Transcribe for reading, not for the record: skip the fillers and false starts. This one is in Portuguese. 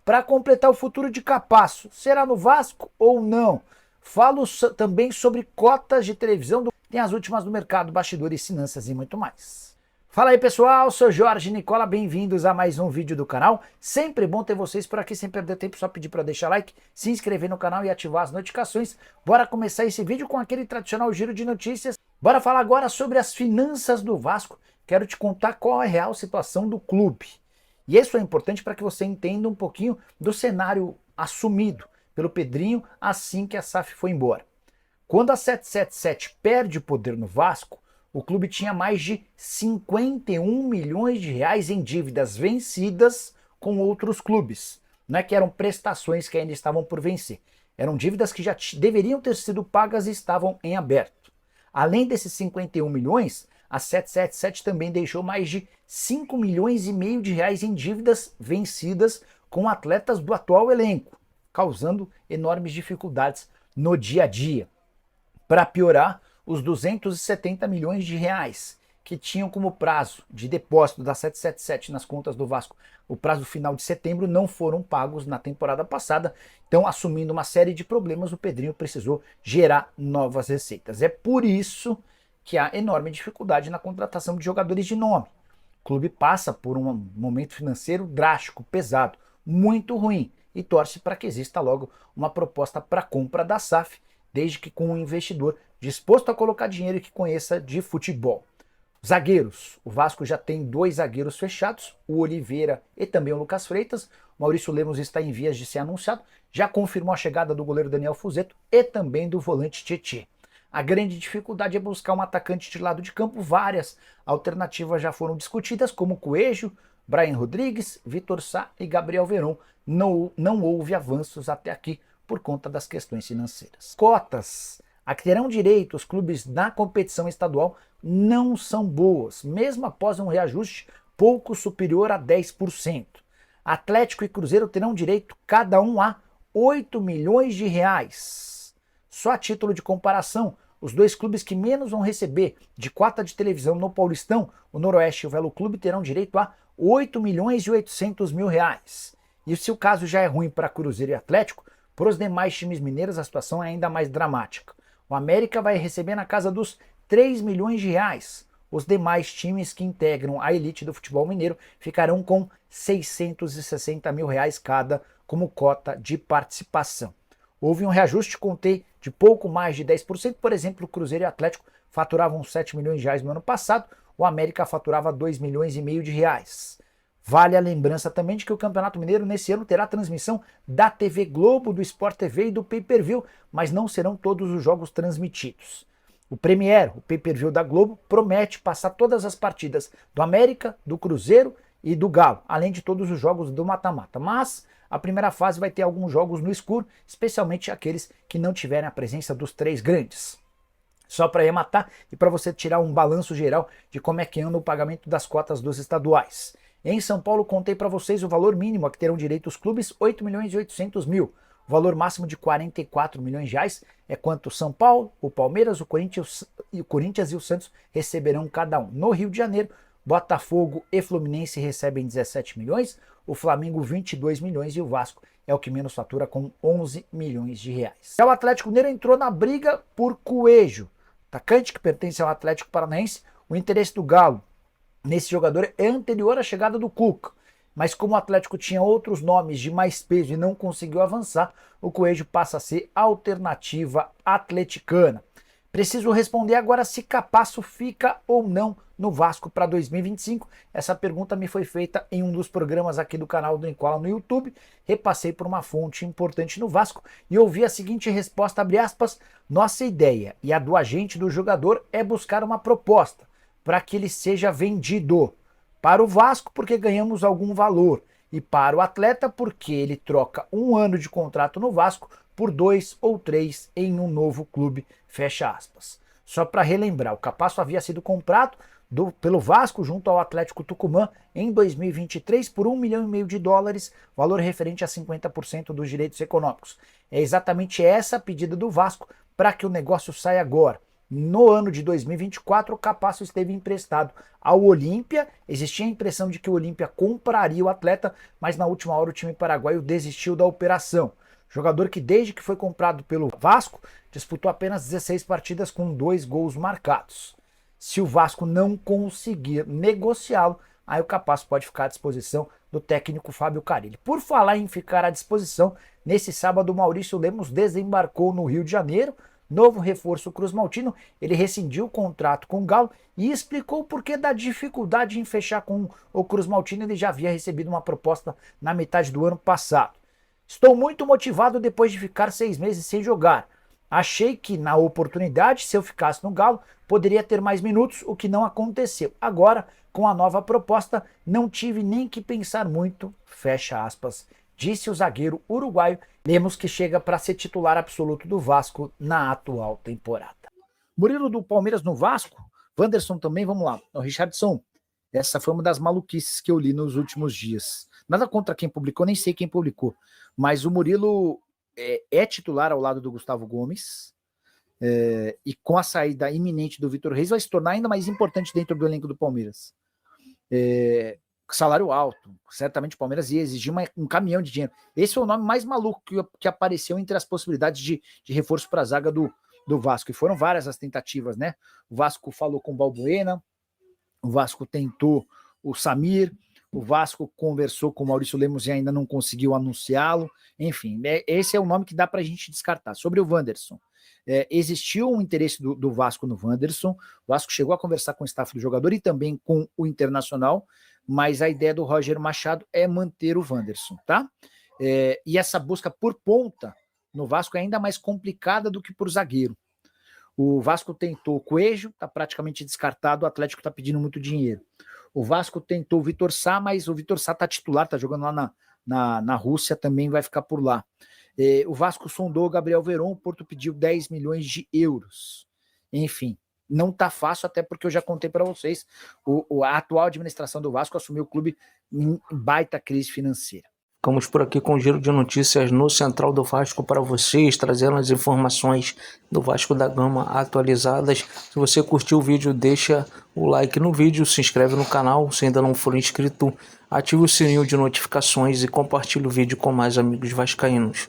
para completar o futuro de Capasso. Será no Vasco ou não? Falo também sobre cotas de televisão, tem as últimas do mercado, bastidores, finanças e muito mais. Fala aí pessoal, sou Jorge Nicola, bem-vindos a mais um vídeo do canal. Sempre bom ter vocês por aqui, sem perder tempo, só pedir para deixar like, se inscrever no canal e ativar as notificações. Bora começar esse vídeo com aquele tradicional giro de notícias. Bora falar agora sobre as finanças do Vasco. Quero te contar qual é a real situação do clube. E isso é importante para que você entenda um pouquinho do cenário assumido pelo Pedrinho assim que a SAF foi embora. Quando a 777 perde o poder no Vasco, o clube tinha mais de 51 milhões de reais em dívidas vencidas com outros clubes. Não é que eram prestações que ainda estavam por vencer. Eram dívidas que já deveriam ter sido pagas e estavam em aberto. Além desses 51 milhões, a 777 também deixou mais de 5 milhões e meio de reais em dívidas vencidas com atletas do atual elenco, causando enormes dificuldades no dia a dia. Para piorar, os 270 milhões de reais que tinham como prazo de depósito da 777 nas contas do Vasco, o prazo final de setembro, não foram pagos na temporada passada. Então, assumindo uma série de problemas, o Pedrinho precisou gerar novas receitas. É por isso que há enorme dificuldade na contratação de jogadores de nome. O clube passa por um momento financeiro drástico, pesado, muito ruim, e torce para que exista logo uma proposta para compra da SAF, desde que com um investidor disposto a colocar dinheiro e que conheça de futebol. Zagueiros. O Vasco já tem 2 zagueiros fechados, o Oliveira e também o Lucas Freitas. O Maurício Lemos está em vias de ser anunciado, já confirmou a chegada do goleiro Daniel Fuzetto e também do volante Tietê. A grande dificuldade é buscar um atacante de lado de campo. Várias alternativas já foram discutidas, como Coelho, Brian Rodrigues, Vitor Sá e Gabriel Veron. Não houve avanços até aqui por conta das questões financeiras. Cotas a que terão direito os clubes na competição estadual não são boas, mesmo após um reajuste pouco superior a 10%. Atlético e Cruzeiro terão direito cada um a 8 milhões de reais. Só a título de comparação, os 2 clubes que menos vão receber de cota de televisão no Paulistão, o Noroeste e o Velo Clube, terão direito a 8 milhões e 800 mil reais. E se o caso já é ruim para Cruzeiro e Atlético, para os demais times mineiros a situação é ainda mais dramática. O América vai receber na casa dos 3 milhões de reais. Os demais times que integram a elite do futebol mineiro ficarão com 660 mil reais cada como cota de participação. Houve um reajuste, contei, de pouco mais de 10%. Por exemplo, o Cruzeiro e o Atlético faturavam 7 milhões de reais no ano passado, o América faturava 2 milhões e meio de reais. Vale a lembrança também de que o Campeonato Mineiro nesse ano terá transmissão da TV Globo, do Sport TV e do Pay-Per-View, mas não serão todos os jogos transmitidos. O Premier, o Pay-Per-View da Globo, promete passar todas as partidas do América, do Cruzeiro e do Galo, além de todos os jogos do mata-mata. Mas a primeira fase vai ter alguns jogos no escuro, especialmente aqueles que não tiverem a presença dos 3 grandes. Só para arrematar e para você tirar um balanço geral de como é que anda o pagamento das cotas dos estaduais. Em São Paulo, contei para vocês o valor mínimo a que terão direito os clubes, 8 milhões e 800 mil. O valor máximo de 44 milhões de reais é quanto São Paulo, o Palmeiras, o Corinthians e o Santos receberão cada um. No Rio de Janeiro, Botafogo e Fluminense recebem 17 milhões, o Flamengo 22 milhões e o Vasco é o que menos fatura com 11 milhões de reais. O Atlético Mineiro entrou na briga por Coelho, atacante que pertence ao Atlético Paranaense. O interesse do Galo nesse jogador é anterior à chegada do Cuca, mas como o Atlético tinha outros nomes de mais peso e não conseguiu avançar, o Coelho passa a ser alternativa atleticana. Preciso responder agora se Capasso fica ou não no Vasco para 2025. Essa pergunta me foi feita em um dos programas aqui do canal do Nicola no YouTube. Repassei por uma fonte importante no Vasco e ouvi a seguinte resposta, abre aspas: nossa ideia e a do agente do jogador é buscar uma proposta para que ele seja vendido para o Vasco porque ganhamos algum valor e para o atleta porque ele troca 1 ano de contrato no Vasco por 2 ou 3 em um novo clube, fecha aspas. Só para relembrar, o Capasso havia sido comprado pelo Vasco junto ao Atlético Tucumã em 2023 por 1,5 milhão de dólares, valor referente a 50% dos direitos econômicos. É exatamente essa a pedida do Vasco para que o negócio saia agora. No ano de 2024, o Capasso esteve emprestado ao Olímpia. Existia a impressão de que o Olímpia compraria o atleta, mas na última hora o time paraguaio desistiu da operação. Jogador que desde que foi comprado pelo Vasco, disputou apenas 16 partidas com 2 gols marcados. Se o Vasco não conseguir negociá-lo, aí o Capasso pode ficar à disposição do técnico Fábio Carille. Por falar em ficar à disposição, nesse sábado o Maurício Lemos desembarcou no Rio de Janeiro, novo reforço Cruz Maltino. Ele rescindiu o contrato com o Galo e explicou o porquê da dificuldade em fechar com o Cruz Maltino. Ele já havia recebido uma proposta na metade do ano passado. Estou muito motivado depois de ficar 6 meses sem jogar. Achei que na oportunidade, se eu ficasse no Galo, poderia ter mais minutos, o que não aconteceu. Agora, com a nova proposta, não tive nem que pensar muito, fecha aspas, disse o zagueiro uruguaio Lemos, que chega para ser titular absoluto do Vasco na atual temporada. Murilo do Palmeiras no Vasco, Wanderson também, vamos lá. O Richardson, essa foi uma das maluquices que eu li nos últimos dias. Nada contra quem publicou, nem sei quem publicou, mas o Murilo é titular ao lado do Gustavo Gomes, e com a saída iminente do Vitor Reis vai se tornar ainda mais importante dentro do elenco do Palmeiras. Salário alto, certamente o Palmeiras ia exigir um caminhão de dinheiro. Esse foi o nome mais maluco que apareceu entre as possibilidades de reforço para a zaga do Vasco, e foram várias as tentativas, né? O Vasco falou com o Balbuena, o Vasco tentou o Samir, o Vasco conversou com o Maurício Lemos e ainda não conseguiu anunciá-lo. Enfim, esse é o nome que dá para a gente descartar. Sobre o Wanderson, existiu um interesse do Vasco no Wanderson. O Vasco chegou a conversar com o staff do jogador e também com o Internacional, mas a ideia do Roger Machado é manter o Wanderson, tá? E essa busca por ponta no Vasco é ainda mais complicada do que por zagueiro. O Vasco tentou o Coelho, está praticamente descartado, o Atlético está pedindo muito dinheiro. O Vasco tentou o Vitor Sá, mas o Vitor Sá está titular, está jogando lá na Rússia, também vai ficar por lá. O Vasco sondou o Gabriel Veron, o Porto pediu 10 milhões de euros. Enfim, não está fácil, até porque eu já contei para vocês, a atual administração do Vasco assumiu o clube em baita crise financeira. Ficamos por aqui com o giro de notícias no Central do Vasco para vocês, trazendo as informações do Vasco da Gama atualizadas. Se você curtiu o vídeo, deixa o like no vídeo, se inscreve no canal, se ainda não for inscrito, ative o sininho de notificações e compartilhe o vídeo com mais amigos vascaínos.